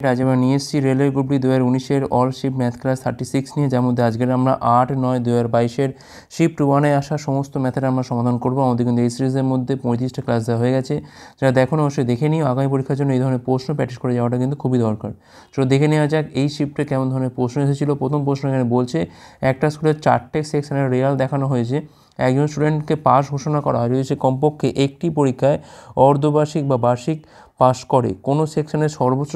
আজ আমরা নিয়ে এসেছি রেলওয়ে গ্রুপ ডি 2019-এর অল শিফট ম্যাথ ক্লাস 36 নিয়ে, যার মধ্যে আজকের আমরা 8-9-2022-এর শিফট 1-এ আসা সমস্ত ম্যাথের আমরা সমাধান করবো। আমাদের কিন্তু এই সিরিজের মধ্যে 35টা ক্লাস দেওয়া হয়ে গেছে। যারা দেখো না অবশ্যই দেখে নিও, আগামী পরীক্ষার জন্য এই ধরনের প্রশ্ন প্র্যাকটিস করে যাওয়াটা কিন্তু খুবই দরকার। চলো দেখে নেওয়া যাক এই শিফটে কেমন ধরনের প্রশ্ন এসেছিলো। প্রথম প্রশ্ন এখানে বলছে একটা স্কুলের 4টে সেকশনের রেজাল্ট দেখানো হয়েছে। একজন স্টুডেন্টকে পাস ঘোষণা করা হয় যদি সে কমপক্ষে একটি পরীক্ষায় অর্ধবার্ষিক বা বার্ষিক পাস করে। কোন সেকশনে সর্বোচ্চ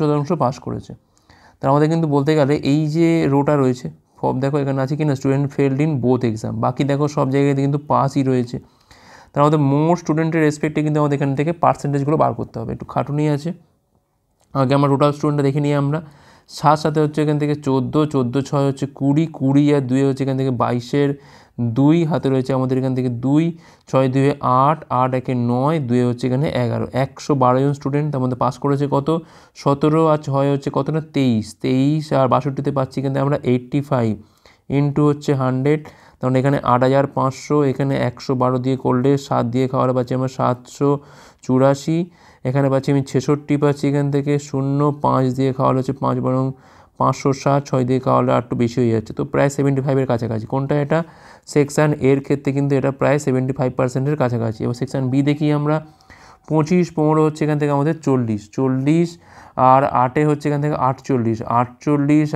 শতাংশ পাস করেছে। তার আমাদের কিন্তু বলতে গেলে এই যে রোটা রয়েছে সব দেখো এখানে আছে কিনা student failed in both exam, বাকি দেখো সব জায়গায় কিন্তু পাসই রয়েছে। তার আমাদের মোর স্টুডেন্টের রেসপেক্টে কিন্তু আমাদের এখান থেকে পার্সেন্টেজগুলো বার করতে হবে। একটু খাটুনি আছে। আগে আমরা টোটাল স্টুডেন্টটা দেখে নিই আমরা। 7 হচ্ছে এখান থেকে 14, 6 হচ্ছে 20, 20 আর 2 হচ্ছে এখান থেকে 22-এর 2 হাতে রয়েছে আমাদের এখান থেকে 2, 6 2 8, 8 1 9, 2 হচ্ছে এখানে 11। 112 জন স্টুডেন্ট তার মধ্যে পাস করেছে কত 17 আর 6 হচ্ছে কত না 23 আর 62তে পাচ্ছি কিন্তু আমরা 85 ইন্টু হচ্ছে 100, তখন এখানে 8500, এখানে 112 দিয়ে করলে 7 দিয়ে খাওয়ালে পাচ্ছি আমরা 784, এখানে পাচ্ছি আমি 66 পাচ্ছি এখান থেকে 0, 5 দিয়ে খাওয়ালে হচ্ছে 5 বরং 560, 6 দিয়ে খাওয়ালে আর একটু বেশি হয়ে যাচ্ছে। তো প্রায় 75-এর কাছাকাছি। কোনটা এটা? সেকশান এর ক্ষেত্রে কিন্তু এটা প্রায় 75%-এর কাছাকাছি। এবার সেকশান বি দেখি আমরা। 25, 15 হচ্ছে এখান থেকে আমাদের 40 আর 8 হচ্ছে এখান থেকে 48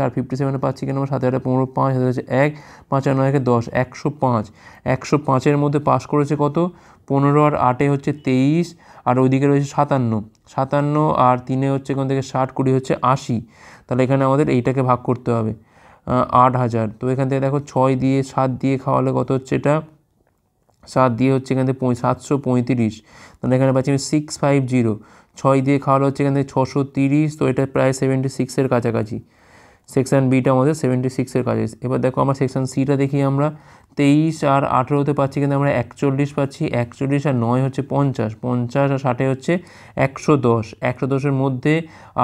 আর 57 পাচ্ছি কেন আমরা 7 15 5 হচ্ছে 1 5 আর 9 10 105-এর মধ্যে পাস করেছে কত 15 আর 8 হচ্ছে 23 আর ওইদিকে রয়েছে 57 আর 3 হচ্ছে এখান থেকে 60 20 হচ্ছে 80। তাহলে এখানে আমাদের এইটাকে ভাগ করতে হবে 8000। তো এখান থেকে দেখো 6 দিয়ে 7 দিয়ে খাওয়ালে কত হচ্ছে এটা 7 দিয়ে হচ্ছে এখান থেকে 735, তাহলে এখানে পাচ্ছি আমি 650। 6 দিয়ে খাওয়ালে হচ্ছে এখান থেকে 630, তো এটা প্রায় 76-এর কাছাকাছি। সেকশান বিটা আমাদের 76-এর কাছাকাছি। এবার দেখো আমার সেকশান সিটা দেখি আমরা। 23 আর 18-তে পাচ্ছি কিন্তু আমরা 41 পাচ্ছি। 41 আর 9 হচ্ছে 50, 50 আর 60 হচ্ছে 110। 110-এর মধ্যে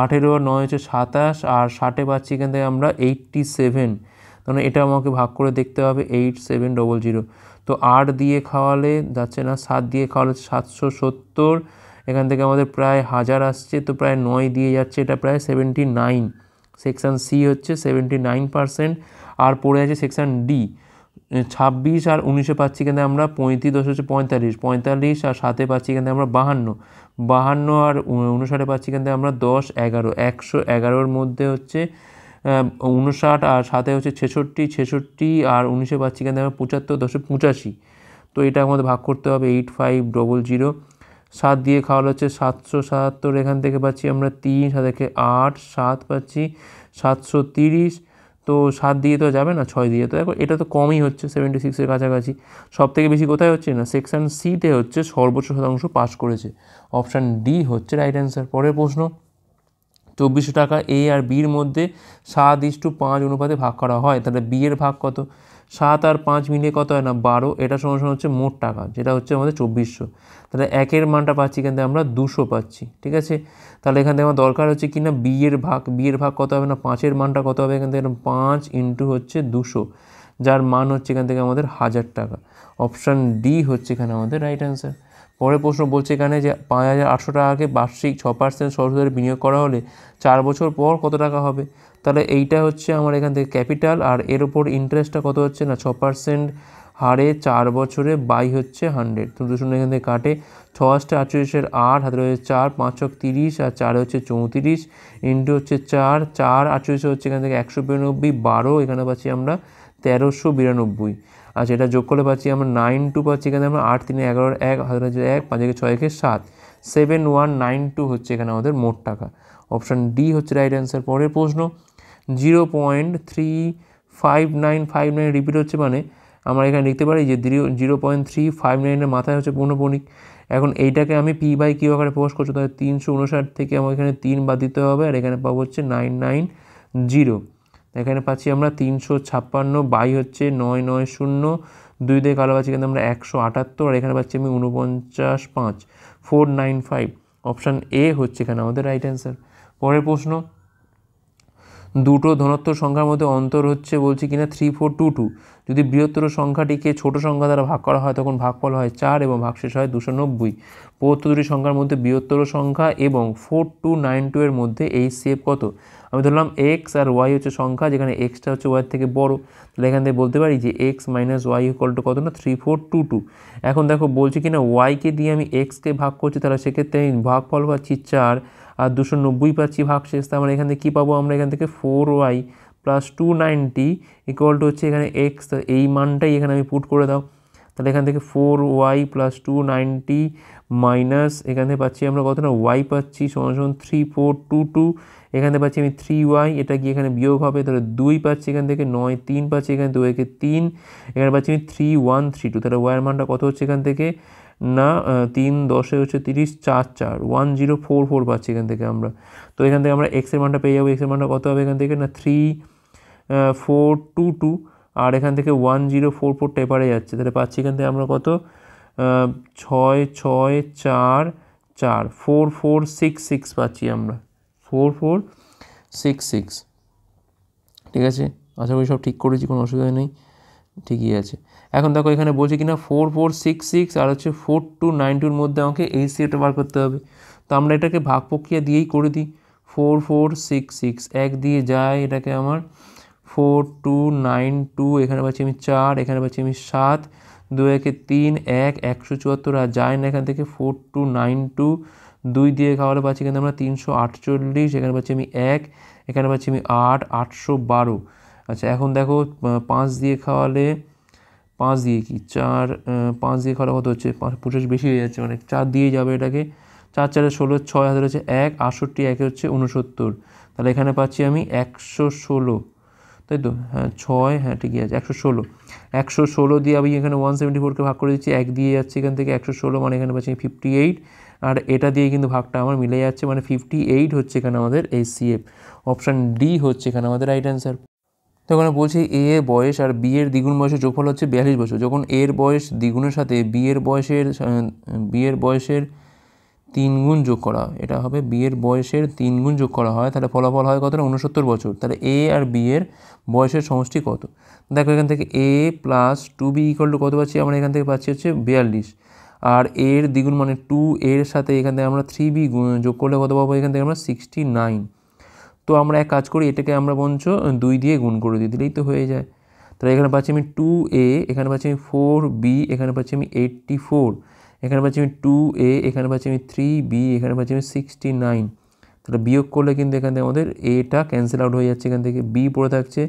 18 আর 9 হচ্ছে 27 আর 60 পাচ্ছি এখান থেকে আমরা 87। তাহলে এটা আমাকে ভাগ করে দেখতে হবে 8700। তো 8 দিয়ে খাওয়ালে যাচ্ছে না, 7 দিয়ে খাওয়ালে 770, এখান থেকে আমাদের প্রায় 1000 আসছে। তো প্রায় 9 দিয়ে যাচ্ছে, এটা প্রায় 79। সেকশান সি হচ্ছে 79%। আর পড়ে আছে সেকশান ডি। 26 আর 19-এ পাচ্ছি কিন্তু আমরা 35, 10 হচ্ছে 45, 45 আর 7-এ পাচ্ছি কিন্তু আমরা 52, 52 আর 59-এ পাচ্ছি কিন্তু আমরা 10 11, 111-এর মধ্যে হচ্ছে 59 আর 7-এ হচ্ছে 66, 66 আর 19-এ পাচ্ছি কিন্তু আমরা 75, 10 85। তো এটা আমাদের ভাগ করতে হবে 8500। 7 দিয়ে খাওয়ালে হচ্ছে 777, এখান থেকে পাচ্ছি আমরা 3, 7 থেকে 8, 7 পাচ্ছি 730। তো 7 দিয়ে তো যাবে না, 6 দিয়ে। তো দেখো এটা তো কমই হচ্ছে 76-এর কাছাকাছি। সব থেকে বেশি কোথায় হচ্ছে না সেকশান সিতে হচ্ছে সর্বোচ্চ শতাংশ পাস করেছে। অপশান ডি হচ্ছে রাইট অ্যান্সার। পরের প্রশ্ন। 2400 টাকা এ আর বির মধ্যে 7:5 অনুপাতে ভাগ করা হয়, তাহলে বি এর ভাগ কত? 7 আর 5 মিলিয়ে কত হয় না 12, এটা সমান হচ্ছে মোট টাকা, যেটা হচ্ছে আমাদের 2400। তাহলে একের মানটা পাচ্ছি কিন্তু আমরা 200 পাচ্ছি। ঠিক আছে, তাহলে এখান থেকে আমার দরকার হচ্ছে কি না বি এর ভাগ কত হবে না 5-এর মানটা কত হবে এখান থেকে 5 ইন্টু হচ্ছে 200, যার মান হচ্ছে এখান থেকে আমাদের 1000 টাকা। অপশান ডি হচ্ছে এখানে আমাদের রাইট অ্যান্সার। পরের প্রশ্ন বলছে এখানে যে 5800 টাকাকে বার্ষিক 6% সরকারি বিনিয়োগ করা হলে 4 বছর পর কত টাকা হবে? তাহলে এইটা হচ্ছে আমার এখান থেকে ক্যাপিটাল, আর এর ওপর ইন্টারেস্টটা কত হচ্ছে না 6% হারে 4 বছরে বাই হচ্ছে 100। তো 200 এখান থেকে কাটে 6 8 48-এর 8 হাতে রয়েছে 4, 5 6 30 আর 4 হচ্ছে 34 ইন্টু হচ্ছে 4, 4 48 হচ্ছে এখান থেকে 192, 12 এখানে পাচ্ছি আমরা 1392। আচ্ছা, এটা যোগ করলে পাচ্ছি আমরা 92 পাচ্ছি এখানে আমরা 8 3 11 1 হাতে রয়েছে 1 5 6 7 7192 হচ্ছে এখানে আমাদের মোট টাকা। অপশান ডি হচ্ছে রাইট অ্যান্সার। পরের প্রশ্ন। 0.35959 রিপিট হচ্ছে, মানে আমরা এখানে লিখতে পারি যে 0.359-এর মাথায় হচ্ছে পৌনঃপুনিক। এখন এইটাকে আমি পি বাই কিউ আকারে প্রকাশ করছি, তাহলে 359 থেকে আমার এখানে 3 বাদ দিতে হবে, আর এখানে পাবো হচ্ছে 990। এখানে পাচ্ছি আমরা 356 বাই হচ্ছে 990, 2 দিয়ে কালো পাচ্ছি কিন্তু আমরা 178, আর এখানে পাচ্ছি আমি 49.5 495। অপশান এ হচ্ছে এখানে আমাদের রাইট অ্যান্সার। পরের প্রশ্ন। দুটো ধনাত্মক সংখ্যার মধ্যে অন্তর হচ্ছে বলছি কিনা 3422। যদি বৃহত্তর সংখ্যাটিকে ছোট সংখ্যা দ্বারা ভাগ করা হয় তখন ভাগফল হয় 4 এবং ভাগশেষ হয় 290। প্রদত্ত দুটি সংখ্যার মধ্যে বৃহত্তর সংখ্যা এবং 4292 এর মধ্যে HCF কত? আমি ধরলাম এক্স আর ওয়াই হচ্ছে সংখ্যা, যেখানে এক্সটা হচ্ছে ওয়াইয়ের থেকে বড়, তাহলে এখান থেকে বলতে পারি যে x minus y equal to কত না 3422। এখন দেখো বলছি কিনা ওয়াইকে দিয়ে আমি এক্সকে ভাগ করছি, তাহলে সেক্ষেত্রে আমি ভাগফল পাচ্ছি 4 আর 290 পাচ্ছি ভাগশেষ। তার মানে এখান থেকে কী পাবো আমরা? এখান থেকে 4y প্লাস 290 ইকুয়াল টু হচ্ছে এখানে এক্স, এই মানটাই এখানে আমি পুট করে দাও। তাহলে এখান থেকে 4y প্লাস 290 মাইনাস এখান থেকে পাচ্ছি আমরা কত না ওয়াই পাচ্ছি সমান সমান 3422। এখান থেকে পাচ্ছি আমি 3y, এটা কি এখানে বিয়োগ হবে, তাহলে 2 পাচ্ছি এখান থেকে 9, 3 পাচ্ছি এখানে 2 একে 3, এখানে পাচ্ছি আমি 3132। তাহলে ওয়াইয়ের মানটা কত হচ্ছে এখান থেকে না 3 10 হচ্ছে 30, 4 4 1044 পাচ্ছি এখান থেকে আমরা। তো এখান থেকে আমরা এক্সের মানটা পেয়ে যাবো। এক্সের মানটা কত হবে এখান থেকে না 3422, আর এখান থেকে 1044টা এপারে যাচ্ছে, তাহলে পাচ্ছি এখান থেকে আমরা কত 6 6 4 4 4466 পাচ্ছি আমরা 4466। ঠিক আছে, আশা করি সব ঠিক করেছি, কোনো অসুবিধা নেই, ঠিকই আছে। এখন দেখো এখানে বলছে কিনা 4466 আর হচ্ছে 4292-র মধ্যে আমাকে HCFটা বার করতে হবে। তো আমরা এটাকে ভাগ প্রক্রিয়া দিয়েই করে দিই। 4466 এক দিয়ে যায়, এটাকে আমার 4292, এখানে পাচ্ছি আমি 4, এখানে পাচ্ছি আমি 7, 2 একে 3 1 174, আর যায় না এখান থেকে 4292, 2 দিয়ে খাওয়ালে পাচ্ছি কিন্তু আমরা 348, এখানে পাচ্ছি আমি 1, এখানে পাচ্ছি আমি 8 812। আচ্ছা এখন দেখো 5 দিয়ে খাওয়ালে 5 দিয়ে কি 4 5 দিয়ে খাওয়ালে কত হচ্ছে 25 বেশি হয়ে যাচ্ছে, মানে 4 দিয়ে যাবে এটাকে, 4 4 16 6 হাজার হচ্ছে 1 68, 1 হচ্ছে 69, তাহলে এখানে পাচ্ছি আমি 116, তাই তো? হ্যাঁ 6, হ্যাঁ ঠিকই আছে 116। 116 দিয়ে আমি এখানে 174কে ভাগ করে দিচ্ছি, 1 দিয়ে যাচ্ছে এখান থেকে 116, মানে এখানে পাচ্ছি 58, আর এটা দিয়ে কিন্তু ভাগটা আমার মিলে যাচ্ছে, মানে 58 হচ্ছে এখানে আমাদের HCF। অপশান ডি হচ্ছে এখানে আমাদের রাইট অ্যান্সার। তো এখানে বলছি এ এর বয়স আর বি এর দ্বিগুণ বয়সের যোগফল হচ্ছে 42 বছর। যখন এর বয়স দ্বিগুণের সাথে বি এর বয়সের 3 গুণ যোগ করা হয়, এটা হবে বি এর বয়সের 3 গুণ যোগ করা হয়, তাহলে ফলাফল হয় কত না 69 বছর। তাহলে এ আর বি এর বয়সের সমষ্টি কত? দেখো এখান থেকে এ প্লাস 2b ইকুয়াল টু কত পাচ্ছি আমরা? এখান থেকে পাচ্ছি হচ্ছে 42, আর এর দ্বিগুণ মানে 2 এর সাথে এখান থেকে আমরা 3b যোগ করলে কত পাবো? এখান থেকে আমরা 69। তো আমরা এক কাজ করি, এটাকে আমরা বঞ্চ 2 দিয়ে গুণ করে দিলেই তো হয়ে যায়। তাহলে এখানে পাচ্ছি আমি 2a, এখানে পাচ্ছি আমি 4b, এখানে পাচ্ছি আমি 84, এখানে পাচ্ছি আমি 2a, এখানে পাচ্ছি আমি 3b, এখানে পাচ্ছি আমি 69। তাহলে বিয়োগ করলে কিন্তু এখান থেকে আমাদের এটা ক্যান্সেল আউট হয়ে যাচ্ছে, এখান থেকে b পড়ে থাকছে,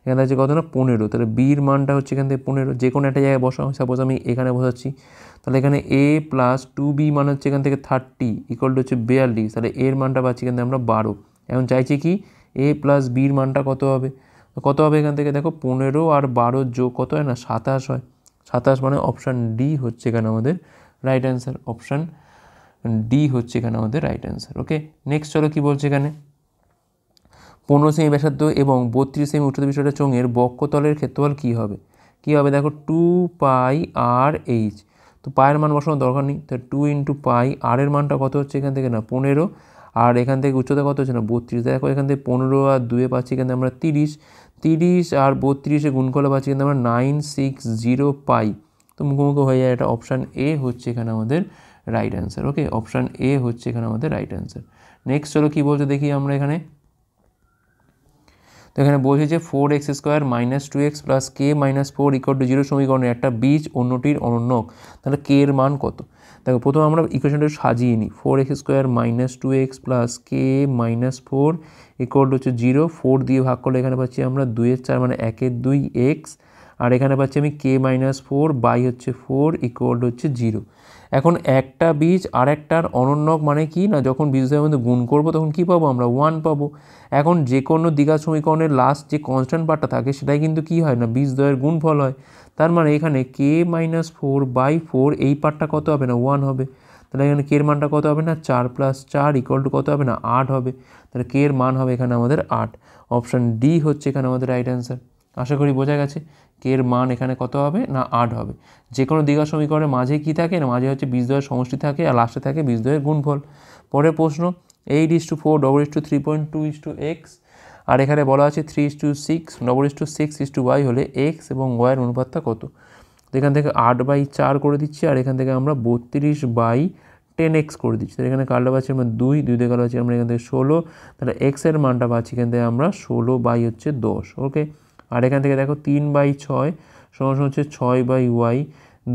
এখানে আছে কত না 15। তাহলে বির মানটা হচ্ছে এখান থেকে 15, যে কোনো একটা জায়গায় বসাও, সাপোজ আমি এখানে বসাচ্ছি, তাহলে এখানে a প্লাস 2b মান হচ্ছে এখান থেকে 30 ইকুয়াল টু হচ্ছে 42, তাহলে এর মানটা পাচ্ছি এখান থেকে আমরা 12। এখন চাইছি কি a প্লাস বির মানটা কত হবে? কত হবে এখান থেকে দেখো 15 আর 12 যোগ কত হয় না 27 হয়। 27 মানে অপশান ডি হচ্ছে এখানে আমাদের রাইট অ্যান্সার। অপশান ডি হচ্ছে এখানে আমাদের রাইট অ্যান্সার। ওকে, নেক্সট চলো কি বলছে এখানে। 15 সেমি ব্যাসার্ধ এবং 32 সেমি উচ্চতা বিশিষ্ট চোঙের বক্ষতলের ক্ষেত্রফল কী হবে? কী হবে দেখো 2 পাই আর এইচ। তো পায়ের মান বসানোর দরকার নেই, তো 2 ইন্টু পাই, আর এর মানটা কত হচ্ছে এখান থেকে না 15, আর এখান থেকে উচ্চতা কত হচ্ছে না 32। দেখো এখান থেকে 15 আর 2 পাচ্ছি এখান থেকে আমরা 30, 30 আর 32-এ গুণ করলে পাচ্ছি কিন্তু আমরা 960 পাই। তো মুখোমুখি হয়ে যায়, এটা অপশান এ হচ্ছে এখানে আমাদের right answer. Okay, option A হচ্ছে এখানে আমাদের রাইট অ্যান্সার। নেক্সট চলো কী বলছে দেখি আমরা এখানে। তো এখানে বলছে যে 4x² minus 2x plus K minus 4 equal to 0 সমীকরণের একটা বীজ অন্যটির অনন্যক, তাহলে কে এর মান কত? দেখো প্রথমে আমরা ইকুয়েশনটা সাজিয়ে নিই। 4x² minus 2x plus K minus 4 equal to হচ্ছে 0, 4 দিয়ে ভাগ করলে এখানে পাচ্ছি আমরা 2 4 মানে 1 2 x, আর এখানে পাচ্ছি আমি কে মাইনাস 4 বাই হচ্ছে 4 ইকুয়াল টু হচ্ছে 0। এখন একটা বীজ আর একটার অনন্যক মানে কি না, যখন বীজদের মধ্যে গুণ করবো তখন কি পাবো আমরা 1 পাবো। এখন যে কোনো দ্বিঘাত সমীকরণের লাস্ট যে কনস্ট্যান্ট পার্টটা থাকে সেটাই কিন্তু কি হয় না বীজদ্বয়ের গুণফল হয়। তার মানে এখানে কে মাইনাস 4 বাই 4 এই পার্টটা কত হবে না 1 হবে। তাহলে এখানে কে এর মানটা কত হবে না 4 প্লাস 4 ইকুয়াল টু কত হবে না 8 হবে। তাহলে কে এর মান হবে এখানে আমাদের 8। অপশান ডি হচ্ছে এখানে আমাদের রাইট অ্যান্সার। আশা করি বোঝা গেছে। কে এর মান এখানে কত হবে না 8 হবে। যে কোনো দ্বিঘাত সমীকরণের মাঝে কি থাকে না, মাঝে হচ্ছে বীজদ্বয়ের সমষ্টি থাকে আর লাস্টে থাকে বীজদ্বয়ের গুণফল। পরের প্রশ্ন 8:4 3.2 x আর এখানে বলা আছে 3:6 6:y হলে এক্স এবং ওয়াইয়ের অনুপাতটা কত। তো এখান থেকে 8/4 করে দিচ্ছি, আর এখান থেকে আমরা 32/10x করে দিচ্ছি। তাহলে এখানে কাটলে পাচ্ছি আমরা 2 দিয়ে কাটলে পাচ্ছি আমরা এখান থেকে 16, তাহলে এক্সের মানটা পাচ্ছি এখান থেকে আমরা 16/10। ওকে, আর এখান থেকে দেখো 3/6 সমান হচ্ছে 6/y,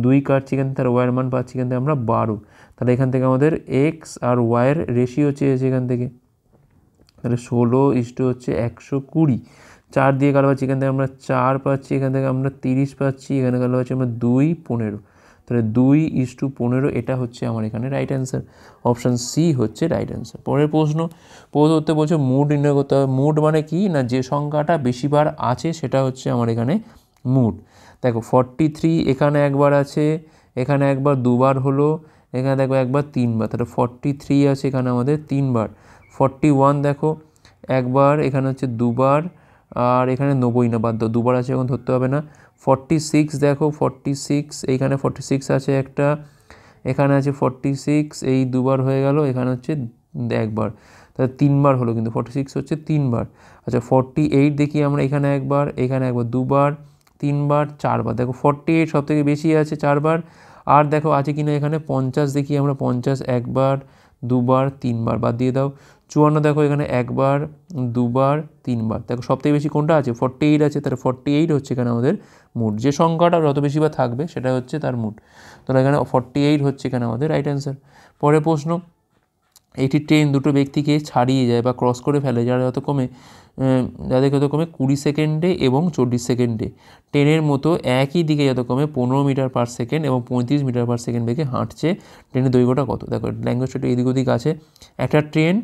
2 কাটছি এখান থেকে, তার ওয়াইয়ের মান পাচ্ছি এখান থেকে আমরা 12। তাহলে এখান থেকে আমাদের এক্স আর ওয়াইয়ের রেশিও চেয়েছে এখান থেকে, তাহলে 16 হচ্ছে 120। 4 দিয়ে কালো পাচ্ছি এখান থেকে আমরা 4 পাচ্ছি, এখান থেকে আমরা 30 পাচ্ছি, এখানে কালো পাচ্ছি আমরা 2 15। তাহলে 2:15 এটা হচ্ছে আমার এখানে রাইট অ্যান্সার। অপশান সি হচ্ছে রাইট অ্যান্সার। পরের প্রশ্ন হতে বলছে মুড নির্ণয় করতে হবে। মুড মানে কি না, যে সংখ্যাটা বেশিবার আছে সেটা হচ্ছে আমার এখানে মুড। দেখো 43 এখানে একবার আছে, এখানে একবার দুবার হলো, এখানে দেখো একবার 3বার, তাহলে 43 আছে এখানে আমাদের 3বার। 41 দেখো একবার, এখানে হচ্ছে দুবার, আর এখানে 90 না বাদ দাও, দুবার আছে এখন ধরতে হবে না। 46 দেখো 46 এইখানে 46 আছে একটা, এখানে আছে 46, এই দুবার হয়ে গেল, এখানে হচ্ছে একবার, তাহলে 3বার হলো, কিন্তু 46 হচ্ছে 3বার। আচ্ছা 48 দেখি আমরা, এখানে একবার, এখানে একবার, দুবার, 3বার, 4বার। দেখো 48 সব থেকে বেশি আছে 4বার। আর দেখো আছে কিনা এখানে 50 দেখি আমরা, 50 একবার, দুবার, 3বার, বাদ দিয়ে দাও। 54 দেখো এখানে একবার, দুবার, 3বার। দেখো সবথেকে বেশি কোনটা আছে, 48 আছে, তাহলে 48 হচ্ছে এখানে আমাদের মুড। যে সংখ্যাটা যত বেশিবার থাকবে সেটা হচ্ছে তার মুড। তাহলে এখানে 48 হচ্ছে এখানে আমাদের রাইট অ্যান্সার। পরের প্রশ্ন, একটি ট্রেন দুটো ব্যক্তিকে ছাড়িয়ে যায় বা ক্রস করে ফেলে যাদের যথাক্রমে 20 সেকেন্ডে এবং 40 সেকেন্ডে। ট্রেনের মতো একই দিকে যথাক্রমে 15 মিটার/সেকেন্ড এবং 35 মিটার/সেকেন্ড বেগে হাঁটছে, ট্রেনের দৈর্ঘ্যটা কত। দেখো ল্যাঙ্গুয়েজটা একটু এদিক ওদিক আছে। একটা ট্রেন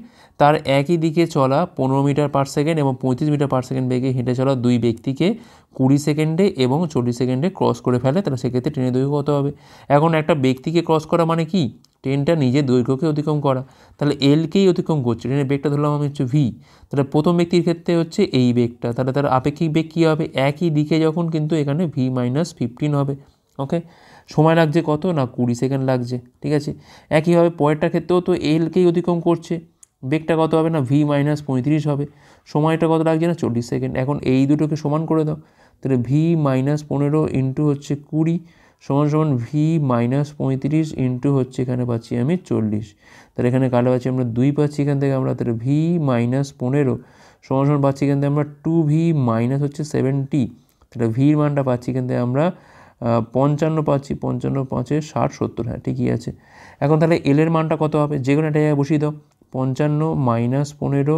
তার একই দিকে চলা 15 মিটার/সেকেন্ড এবং 35 মিটার/সেকেন্ড বেগে হেঁটে চলা দুই ব্যক্তিকে 20 সেকেন্ডে এবং 40 সেকেন্ডে ক্রস করে ফেলে, তাহলে সেক্ষেত্রে ট্রেনের দৈর্ঘ্য কত হবে। এখন একটা ব্যক্তিকে ক্রস করা মানে কি, ট্রেনটা নিজের দৈর্ঘ্যকে অতিক্রম করা, তাহলে এলকেই অতিক্রম করছে, ট্রেনের বেগটা ধরলাম আমি হচ্ছে ভি। তাহলে প্রথম ব্যক্তির ক্ষেত্রে হচ্ছে এই বেগটা, তাহলে তার আপেক্ষিক বেগ কী হবে, একই দিকে যখন, কিন্তু এখানে v-15 হবে। ওকে, সময় লাগছে কত না 20 সেকেন্ড লাগছে, ঠিক আছে। একইভাবে পরেরটার ক্ষেত্রেও তো এলকেই অতিক্রম করছে, বেগটা কত হবে না v-35 হবে, সময়টা কত লাগছে না 40 সেকেন্ড। এখন এই দুটোকে সমান করে দাও, তাহলে v-15 ইন্টু হচ্ছে 20 সমান সমান v-35 ইন্টু হচ্ছে এখানে পাচ্ছি আমি 40। তাহলে এখানে কালো পাচ্ছি আমরা 2 পাচ্ছি এখান থেকে আমরা, তাহলে v-15 সমান সমান পাচ্ছি এখান থেকে আমরা 2v মাইনাস হচ্ছে 70, তাহলে ভির মানটা পাচ্ছি এখান থেকে আমরা 55 পাচ্ছি, 55 5 60 70, হ্যাঁ ঠিকই আছে। এখন তাহলে এলের মানটা কত হবে, যে কোনো একটা জায়গায় বসিয়ে দাও, 55 - 15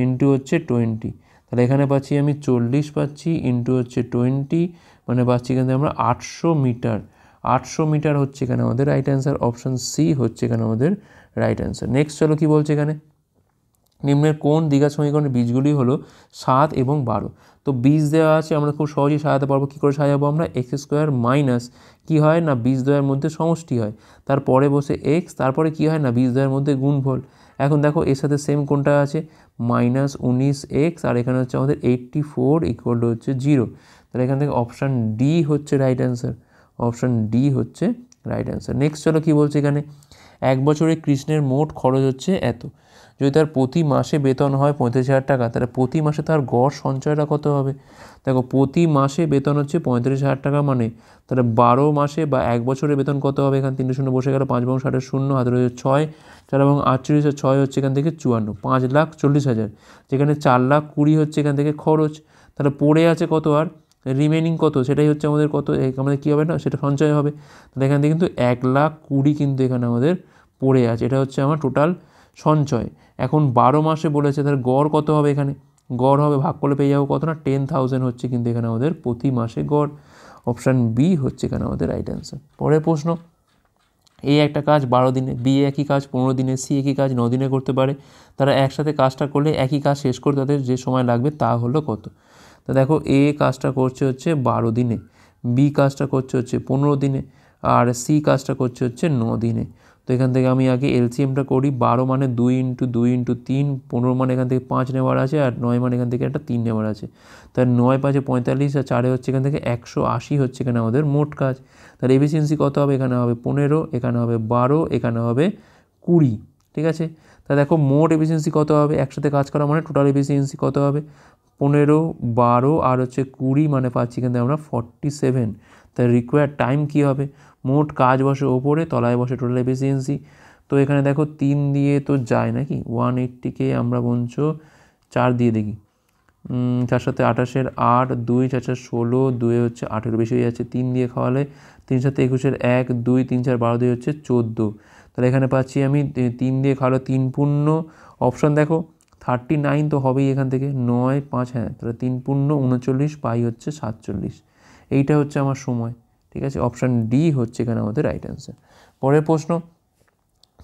ইন্টু হচ্ছে 20, তাহলে এখানে পাচ্ছি আমি 40 পাচ্ছি ইন্টু হচ্ছে 20, মানে পাচ্ছি এখানে আমরা 800 মিটার। 800 মিটার হচ্ছে এখানে আমাদের রাইট অ্যান্সার। অপশান সি হচ্ছে এখানে আমাদের রাইট অ্যান্সার। নেক্সট চলো কী বলছে এখানে, নিম্নের কোন দ্বিঘাত সমীকরণের বীজগুলি হলো 7 এবং 12। তো বীজ দেওয়া আছে, আমরা খুব সহজেই সাজাতে পারবো। কী করে সাজাবো আমরা, x² মাইনাস কী হয় না বীজ দ্বয়ের মধ্যে সমষ্টি হয়, তারপরে বসে এক্স, তারপরে কী হয় না বীজ দ্বয়ের মধ্যে গুণফল। এখন দেখো এর সাথে সেম কোনটা আছে, -19x, আর এখানে হচ্ছে আমাদের 84 = হচ্ছে 0। তাহলে এখান থেকে অপশান ডি হচ্ছে রাইট অ্যান্সার। অপশান ডি হচ্ছে রাইট অ্যান্সার। নেক্সট চলো কী বলছে এখানে, এক বছরে কৃষ্ণের মোট খরচ হচ্ছে এত, যদি তার প্রতি মাসে বেতন হয় 35,000 টাকা, তাহলে প্রতি মাসে তার গড় সঞ্চয়টা কত হবে। দেখো প্রতি মাসে বেতন হচ্ছে 35,000 টাকা, মানে তাহলে 12 মাসে বা 1 বছরে বেতন কত হবে, এখানে 3 শূন্য বসে গেল, 5 এবং 60 শূন্য, হাতে রয়েছে 6, 4 এবং 48 6 হচ্ছে এখান থেকে 54, 5,40,000, যেখানে 4,20,000 হচ্ছে এখান থেকে খরচ, তাহলে পড়ে আছে কত, আর রিমেনিং কত, সেটাই হচ্ছে আমাদের কত, আমাদের কী হবে না সেটা সঞ্চয় হবে। তাহলে এখান থেকে কিন্তু 1,20,000 কিন্তু এখানে আমাদের পড়ে আছে, এটা হচ্ছে আমার টোটাল সঞ্চয়। এখন 12 মাসে বলেছে, তাহলে গড় কত হবে, এখানে গড় হবে ভাগ করলে পেয়ে যাবো কত না 10,000 হচ্ছে কিন্তু এখানে আমাদের প্রতি মাসে গড়। অপশান বি হচ্ছে এখানে আমাদের রাইট অ্যান্সার। পরের প্রশ্ন, এ একটা কাজ 12 দিনে, বি একই কাজ 15 দিনে, সি একই কাজ 9 দিনে করতে পারে, তারা একসাথে কাজটা করলে একই কাজ শেষ করে তাদের যে সময় লাগবে তা হলো কত। তো দেখো এ কাজটা করছে হচ্ছে 12 দিনে, বি কাজটা করছে হচ্ছে 15 দিনে, আর সি কাজটা করছে হচ্ছে 9 দিনে। তো এখান থেকে আমি আগে এলসিএমটা করি, 12 মানে 2 × 2 × 3, 15 মানে এখান থেকে 5 নেওয়ার আছে, আর 9 মানে এখান থেকে একটা 3 নেওয়ার আছে। তার 9 × 5 = 45, আর 4 হচ্ছে এখান থেকে 180 হচ্ছে এখানে আমাদের মোট কাজ। তার এফিসিয়েন্সি কত হবে, এখানে হবে 15, এখানে হবে 12, এখানে হবে 20, ঠিক আছে। তা দেখো মোট এফিসিয়েন্সি কত হবে, একসাথে কাজ করা মানে টোটাল এফিসিয়েন্সি কত হবে, 15, 12 আর হচ্ছে 20 মানে পাচ্ছি কিন্তু আমরা 47। তাই রিকোয়ার্ড টাইম কী হবে, মোট কাজ বসে ওপরে, তলায় বসে টোটাল এফিসিয়েন্সি। তো এখানে দেখো 3 দিয়ে তো যায় নাকি, 180কে আমরা বঞ্চ 4 দিয়ে দেখি, 4 সাথে 28-এর 8, 2 4 4 16, 2 হচ্ছে 18 বেশি হয়ে যাচ্ছে, 3 দিয়ে খাওয়ালে 3 সাথে 21-এর 1, 2 3 4 12 দিয়ে হচ্ছে 14। তাহলে এখানে পাচ্ছি আমি 3 দিয়ে খাওয়ালে 3 পূর্ণ, অপশান দেখো 39 তো হবেই এখান থেকে, 9 5, হ্যাঁ তাহলে 3 পূর্ণ 39, পাই হচ্ছে 47। এইটা হচ্ছে আমার সময়। ঠিক আছে, অপশান ডি হচ্ছে এখানে আমাদের রাইট অ্যান্সার। পরের প্রশ্ন,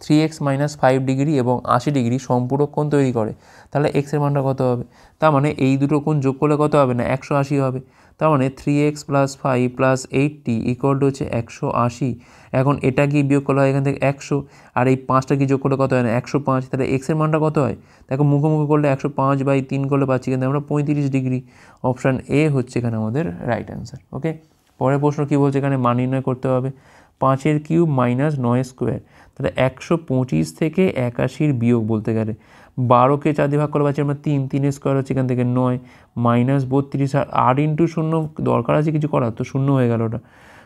3x - 5 ডিগ্রি এবং 80 ডিগ্রি সম্পূরক কোণ তৈরি করে, তাহলে এক্সের মানটা কত হবে? তার মানে এই দুটো কোণ যোগ করলে কত হবে না, 180 হবে। তার মানে 3x + 5 + 80 = হচ্ছে 180। এখন এটা কি বিয়োগ করলে হয় এখান থেকে 100, আর এই 5টা কি যোগ করলে কত হয় না, 105। তাহলে এক্সের মানটা কত হয়, দেখো মুখোমুখি করলে 105/3 করলে পাচ্ছি কিন্তু আমরা 35 ডিগ্রি। অপশান এ হচ্ছে এখানে আমাদের রাইট অ্যান্সার। ওকে, পরের প্রশ্ন কী বলছে, এখানে মান নির্ণয় করতে হবে। 5-এর কিউব - 9 স্কোয়ার, তাহলে 125 থেকে 81 বিয়োগ বলতে গেলে 12কে 4 দিয়ে ভাগ করে পাচ্ছি আমরা 3, 3 স্কোয়ার হচ্ছে এখান থেকে 9 -32, আর 8 ইন্টু 0 দরকার আছে কিছু করার, তো 0 হয়ে গেল ওটা।